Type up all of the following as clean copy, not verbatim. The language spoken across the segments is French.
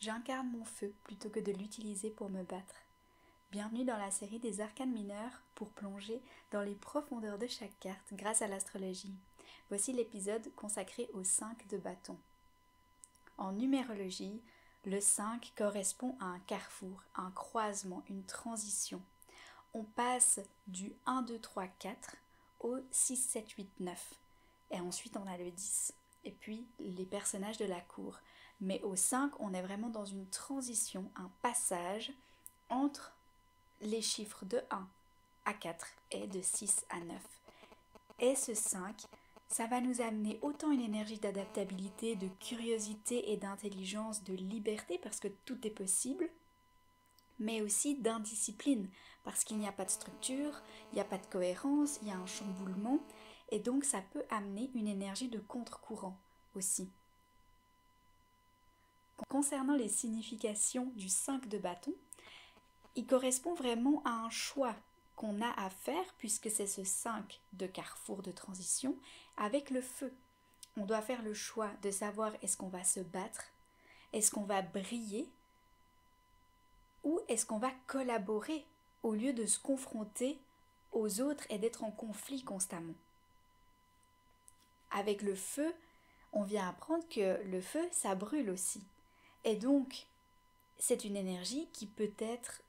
j'incarne mon feu plutôt que de l'utiliser pour me battre. Bienvenue dans la série des arcanes mineurs pour plonger dans les profondeurs de chaque carte grâce à l'astrologie. Voici l'épisode consacré au 5 de bâton. En numérologie, le 5 correspond à un carrefour, un croisement, une transition. On passe du 1, 2, 3, 4 au 6, 7, 8, 9. Et ensuite on a le 10. Et puis les personnages de la cour. Mais au 5, on est vraiment dans une transition, un passage entre les chiffres de 1 à 4 et de 6 à 9. Et ce 5, ça va nous amener autant une énergie d'adaptabilité, de curiosité et d'intelligence, de liberté, parce que tout est possible, mais aussi d'indiscipline, parce qu'il n'y a pas de structure, il n'y a pas de cohérence, il y a un chamboulement, et donc ça peut amener une énergie de contre-courant aussi. Concernant les significations du 5 de bâton, il correspond vraiment à un choix qu'on a à faire, puisque c'est ce 5 de carrefour de transition avec le feu. On doit faire le choix de savoir est-ce qu'on va se battre, est-ce qu'on va briller, ou est-ce qu'on va collaborer au lieu de se confronter aux autres et d'être en conflit constamment. Avec le feu, on vient apprendre que le feu, ça brûle aussi. Et donc, c'est une énergie qui peut être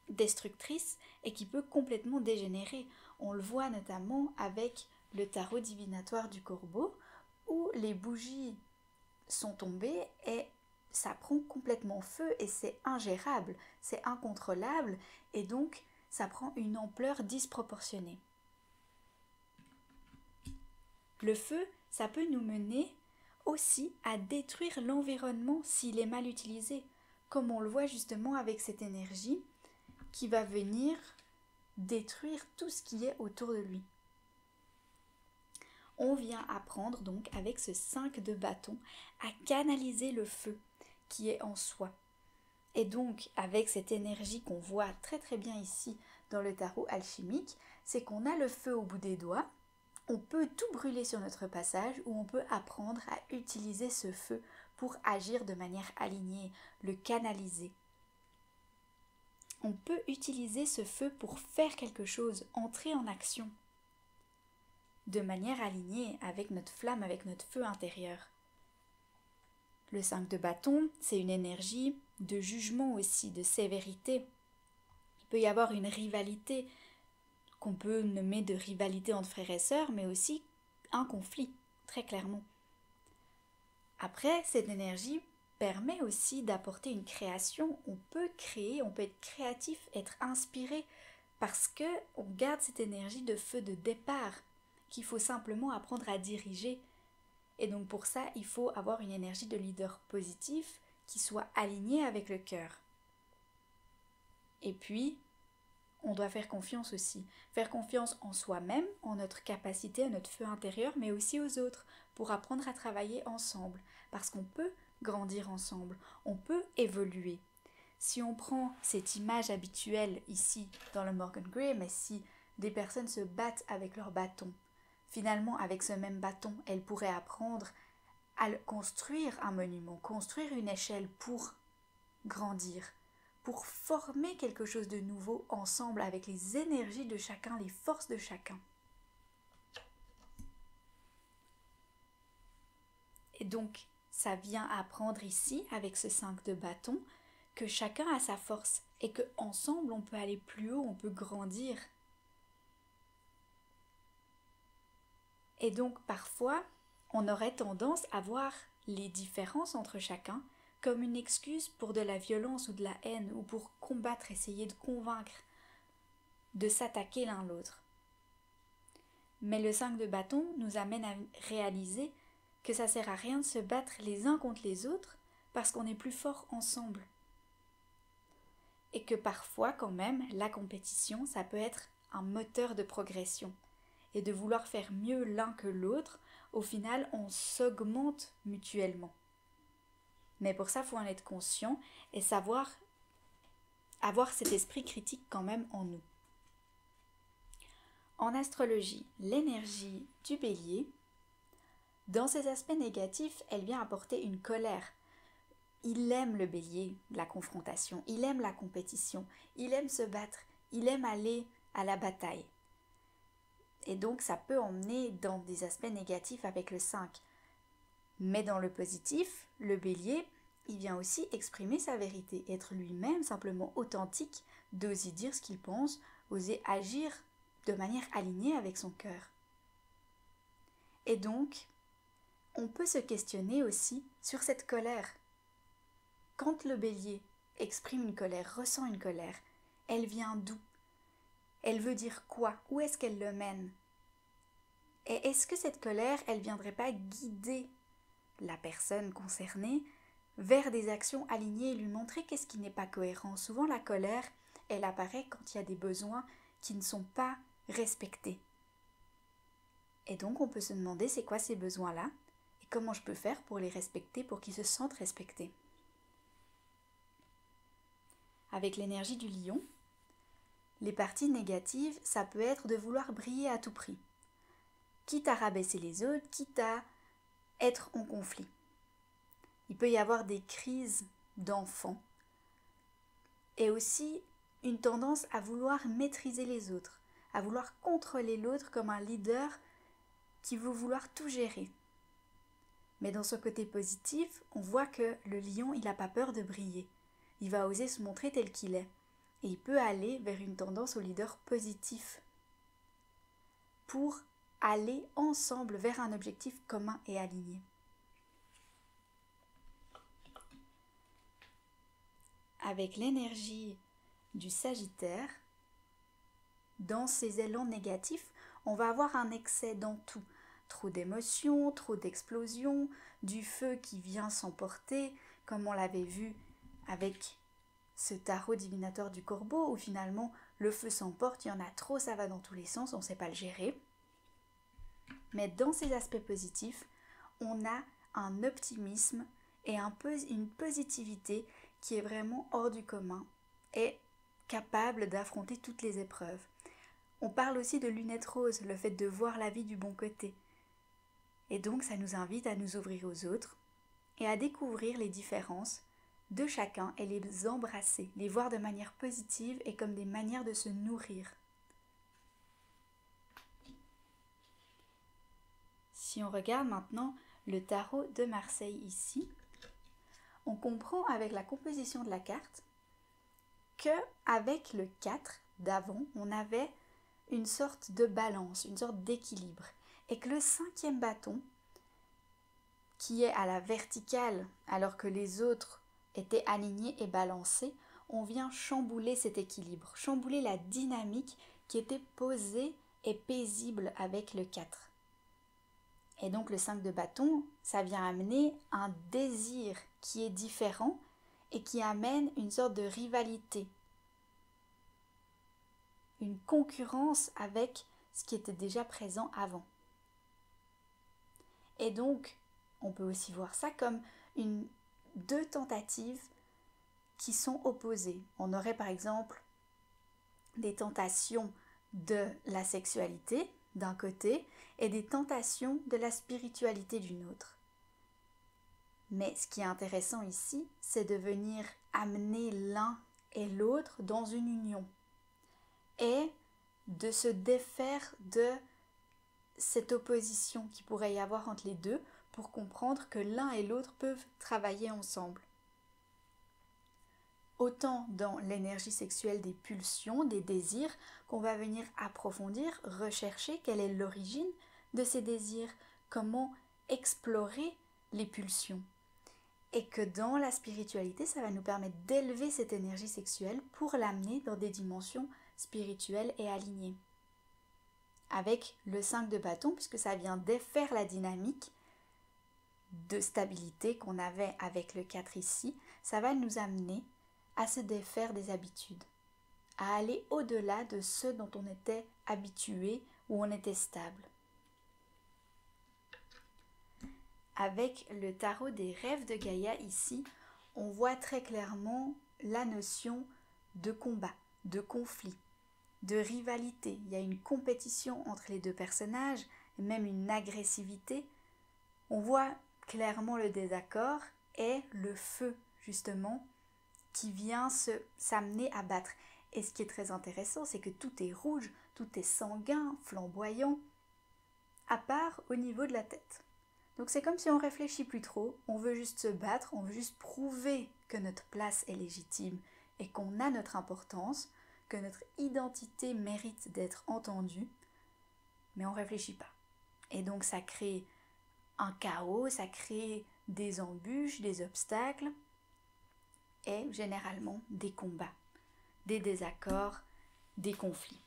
destructrice et qui peut complètement dégénérer. On le voit notamment avec le tarot divinatoire du corbeau, où les bougies sont tombées et ça prend complètement feu et c'est ingérable, c'est incontrôlable et donc ça prend une ampleur disproportionnée. Le feu, ça peut nous mener aussi à détruire l'environnement s'il est mal utilisé, comme on le voit justement avec cette énergie qui va venir détruire tout ce qui est autour de lui. On vient apprendre donc avec ce 5 de bâton à canaliser le feu qui est en soi. Et donc avec cette énergie qu'on voit très très bien ici dans le tarot alchimique, c'est qu'on a le feu au bout des doigts, on peut tout brûler sur notre passage ou on peut apprendre à utiliser ce feu pour agir de manière alignée, le canaliser. On peut utiliser ce feu pour faire quelque chose, entrer en action, de manière alignée avec notre flamme, avec notre feu intérieur. Le 5 de bâton, c'est une énergie de jugement aussi, de sévérité. Il peut y avoir une rivalité, qu'on peut nommer de rivalité entre frères et sœurs, mais aussi un conflit, très clairement. Après, cette énergie permet aussi d'apporter une création. On peut créer, on peut être créatif, être inspiré, parce qu'on garde cette énergie de feu de départ, qu'il faut simplement apprendre à diriger. Et donc pour ça, il faut avoir une énergie de leader positif qui soit alignée avec le cœur. Et puis, on doit faire confiance aussi. Faire confiance en soi-même, en notre capacité, en notre feu intérieur, mais aussi aux autres, pour apprendre à travailler ensemble. Parce qu'on peut grandir ensemble, on peut évoluer. Si on prend cette image habituelle ici dans le Morgan Gray, mais si des personnes se battent avec leur bâton, finalement avec ce même bâton, elles pourraient apprendre à construire un monument, construire une échelle pour grandir, pour former quelque chose de nouveau ensemble avec les énergies de chacun, les forces de chacun. Et donc, ça vient apprendre ici, avec ce 5 de bâton, que chacun a sa force et qu'ensemble on peut aller plus haut, on peut grandir. Et donc, parfois, on aurait tendance à voir les différences entre chacun comme une excuse pour de la violence ou de la haine ou pour combattre, essayer de convaincre, de s'attaquer l'un l'autre. Mais le 5 de bâton nous amène à réaliser que ça sert à rien de se battre les uns contre les autres parce qu'on est plus fort ensemble. Et que parfois quand même, la compétition, ça peut être un moteur de progression. Et de vouloir faire mieux l'un que l'autre, au final, on s'augmente mutuellement. Mais pour ça, il faut en être conscient et savoir avoir cet esprit critique quand même en nous. En astrologie, l'énergie du bélier, dans ses aspects négatifs, elle vient apporter une colère. il aime le bélier, la confrontation, il aime la compétition, il aime se battre, il aime aller à la bataille. Et donc ça peut emmener dans des aspects négatifs avec le 5. Mais dans le positif, le bélier, il vient aussi exprimer sa vérité, être lui-même simplement authentique, d'oser dire ce qu'il pense, oser agir de manière alignée avec son cœur. Et donc, on peut se questionner aussi sur cette colère. Quand le bélier exprime une colère, ressent une colère, elle vient d'où? Elle veut dire quoi? Où est-ce qu'elle le mène? Et est-ce que cette colère, elle ne viendrait pas guider la personne concernée vers des actions alignées et lui montrer qu'est-ce qui n'est pas cohérent? Souvent la colère, elle apparaît quand il y a des besoins qui ne sont pas respectés. Et donc on peut se demander c'est quoi ces besoins-là et comment je peux faire pour les respecter, pour qu'ils se sentent respectés. Avec l'énergie du lion, les parties négatives, ça peut être de vouloir briller à tout prix, quitte à rabaisser les autres, quitte à être en conflit. Il peut y avoir des crises d'enfants et aussi une tendance à vouloir maîtriser les autres, à vouloir contrôler l'autre comme un leader qui veut vouloir tout gérer. Mais dans ce côté positif, on voit que le lion, il n'a pas peur de briller. Il va oser se montrer tel qu'il est. Et il peut aller vers une tendance au leader positif pour aller ensemble vers un objectif commun et aligné. Avec l'énergie du Sagittaire, dans ces élans négatifs, on va avoir un excès dans tout. Trop d'émotions, trop d'explosions, du feu qui vient s'emporter, comme on l'avait vu avec ce tarot divinateur du corbeau, où finalement le feu s'emporte, il y en a trop, ça va dans tous les sens, on ne sait pas le gérer. Mais dans ces aspects positifs, on a un optimisme et une positivité qui est vraiment hors du commun et capable d'affronter toutes les épreuves. On parle aussi de lunettes roses, le fait de voir la vie du bon côté. Et donc ça nous invite à nous ouvrir aux autres et à découvrir les différences de chacun et les embrasser, les voir de manière positive et comme des manières de se nourrir. Si on regarde maintenant le tarot de Marseille ici, on comprend avec la composition de la carte qu'avec le 4 d'avant, on avait une sorte de balance, une sorte d'équilibre. Et que le 5e bâton, qui est à la verticale alors que les autres étaient alignés et balancés, on vient chambouler cet équilibre, chambouler la dynamique qui était posée et paisible avec le 4. Et donc le 5 de bâton, ça vient amener un désir qui est différent et qui amène une sorte de rivalité, une concurrence avec ce qui était déjà présent avant. Et donc, on peut aussi voir ça comme deux tentatives qui sont opposées. On aurait par exemple des tentations de la sexualité d'un côté et des tentations de la spiritualité d'une autre. Mais ce qui est intéressant ici, c'est de venir amener l'un et l'autre dans une union et de se défaire de cette opposition qui pourrait y avoir entre les deux pour comprendre que l'un et l'autre peuvent travailler ensemble. Autant dans l'énergie sexuelle des pulsions, des désirs, qu'on va venir approfondir, rechercher quelle est l'origine de ces désirs, comment explorer les pulsions. Et que dans la spiritualité, ça va nous permettre d'élever cette énergie sexuelle pour l'amener dans des dimensions spirituelles et alignées. Avec le 5 de bâton, puisque ça vient défaire la dynamique de stabilité qu'on avait avec le 4 ici, ça va nous amener à se défaire des habitudes, à aller au-delà de ce dont on était habitué ou on était stable. Avec le tarot des rêves de Gaïa ici, on voit très clairement la notion de combat, de conflit, de rivalité. Il y a une compétition entre les deux personnages, même une agressivité. On voit clairement le désaccord et le feu justement, qui vient s'amener à battre. Et ce qui est très intéressant, c'est que tout est rouge, tout est sanguin, flamboyant, à part au niveau de la tête. Donc c'est comme si on réfléchit plus trop, on veut juste se battre, on veut juste prouver que notre place est légitime et qu'on a notre importance, que notre identité mérite d'être entendue, mais on ne réfléchit pas. Et donc ça crée un chaos, ça crée des embûches, des obstacles et généralement des combats, des désaccords, des conflits.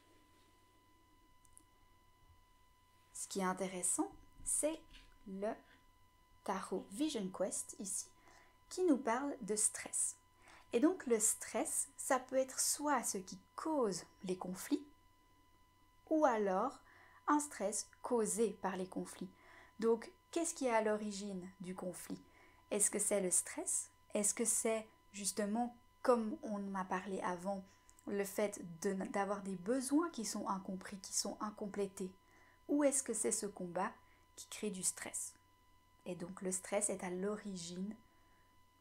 Ce qui est intéressant, c'est le tarot Vision Quest ici, qui nous parle de stress. Et donc le stress, ça peut être soit ce qui cause les conflits, ou alors un stress causé par les conflits. Donc, qu'est-ce qui est à l'origine du conflit? Est-ce que c'est le stress? Est-ce que c'est justement, comme on en a parlé avant, le fait d'avoir des besoins qui sont incompris, qui sont incomplétés? Ou est-ce que c'est ce combat qui crée du stress? Et donc le stress est à l'origine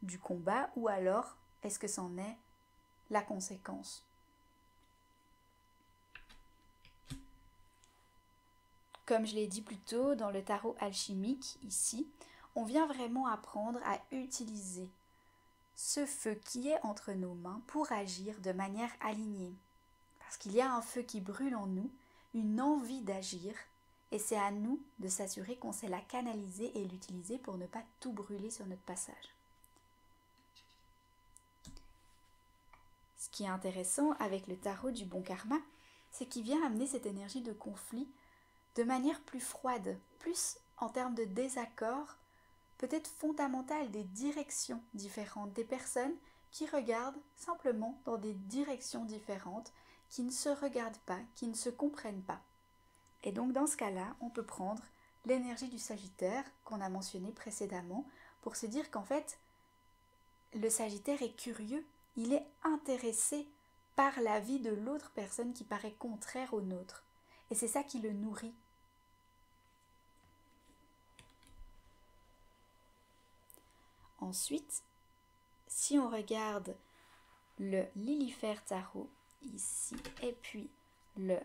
du combat, ou alors est-ce que c'en est la conséquence? Comme je l'ai dit plus tôt dans le tarot alchimique ici, on vient vraiment apprendre à utiliser ce feu qui est entre nos mains pour agir de manière alignée. Parce qu'il y a un feu qui brûle en nous, une envie d'agir, et c'est à nous de s'assurer qu'on sait la canaliser et l'utiliser pour ne pas tout brûler sur notre passage. Ce qui est intéressant avec le tarot du bon karma, c'est qu'il vient amener cette énergie de conflit de manière plus froide, plus en termes de désaccord, peut-être fondamental, des directions différentes, des personnes qui regardent simplement dans des directions différentes, qui ne se regardent pas, qui ne se comprennent pas. Et donc dans ce cas-là, on peut prendre l'énergie du Sagittaire qu'on a mentionné précédemment pour se dire qu'en fait, le Sagittaire est curieux, il est intéressé par la vie de l'autre personne qui paraît contraire au nôtre. Et c'est ça qui le nourrit. Ensuite, si on regarde le Lilifère tarot ici et puis le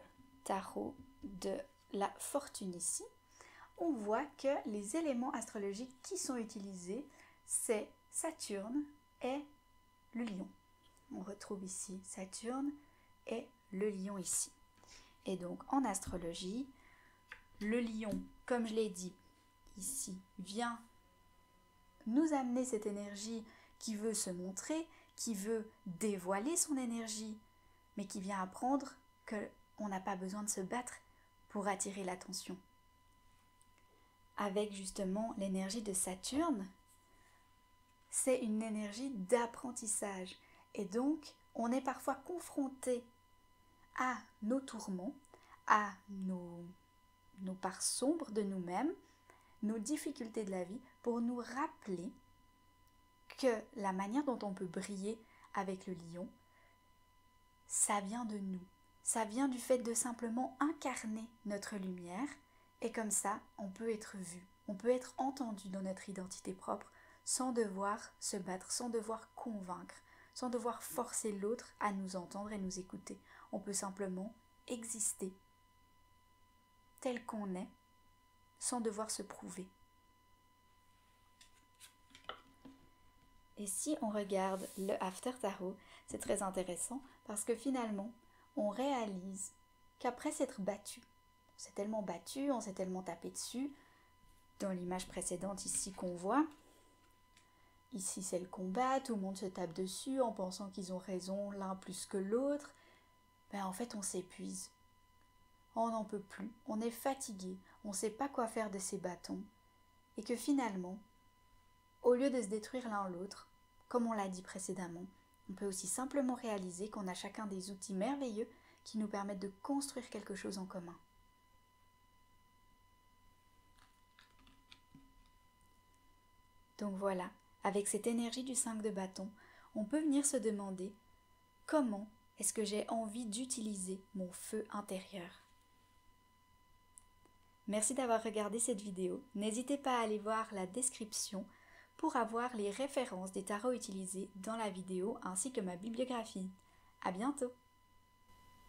tarot de la fortune ici, on voit que les éléments astrologiques qui sont utilisés, c'est Saturne et le lion. On retrouve ici Saturne et le lion ici. Et donc en astrologie, le lion, comme je l'ai dit ici, vient nous amener cette énergie qui veut se montrer, qui veut dévoiler son énergie, mais qui vient apprendre qu'on n'a pas besoin de se battre pour attirer l'attention. Avec justement l'énergie de Saturne, c'est une énergie d'apprentissage. Et donc, on est parfois confronté à nos tourments, à nos parts sombres de nous-mêmes, nos difficultés de la vie, pour nous rappeler que la manière dont on peut briller avec le lion, ça vient de nous. Ça vient du fait de simplement incarner notre lumière, et comme ça, on peut être vu, on peut être entendu dans notre identité propre, sans devoir se battre, sans devoir convaincre, sans devoir forcer l'autre à nous entendre et nous écouter. On peut simplement exister tel qu'on est, sans devoir se prouver. Et si on regarde le After Tarot, c'est très intéressant parce que finalement, on réalise qu'après s'être battu, on s'est tellement battu, on s'est tellement tapé dessus, dans l'image précédente ici qu'on voit, ici c'est le combat, tout le monde se tape dessus en pensant qu'ils ont raison l'un plus que l'autre, en fait on s'épuise, on n'en peut plus, on est fatigué, on ne sait pas quoi faire de ces bâtons, et que finalement, au lieu de se détruire l'un l'autre, comme on l'a dit précédemment, on peut aussi simplement réaliser qu'on a chacun des outils merveilleux qui nous permettent de construire quelque chose en commun. Donc voilà, avec cette énergie du 5 de bâton, on peut venir se demander comment est-ce que j'ai envie d'utiliser mon feu intérieur. Merci d'avoir regardé cette vidéo. N'hésitez pas à aller voir la description pour avoir les références des tarots utilisés dans la vidéo ainsi que ma bibliographie. À bientôt!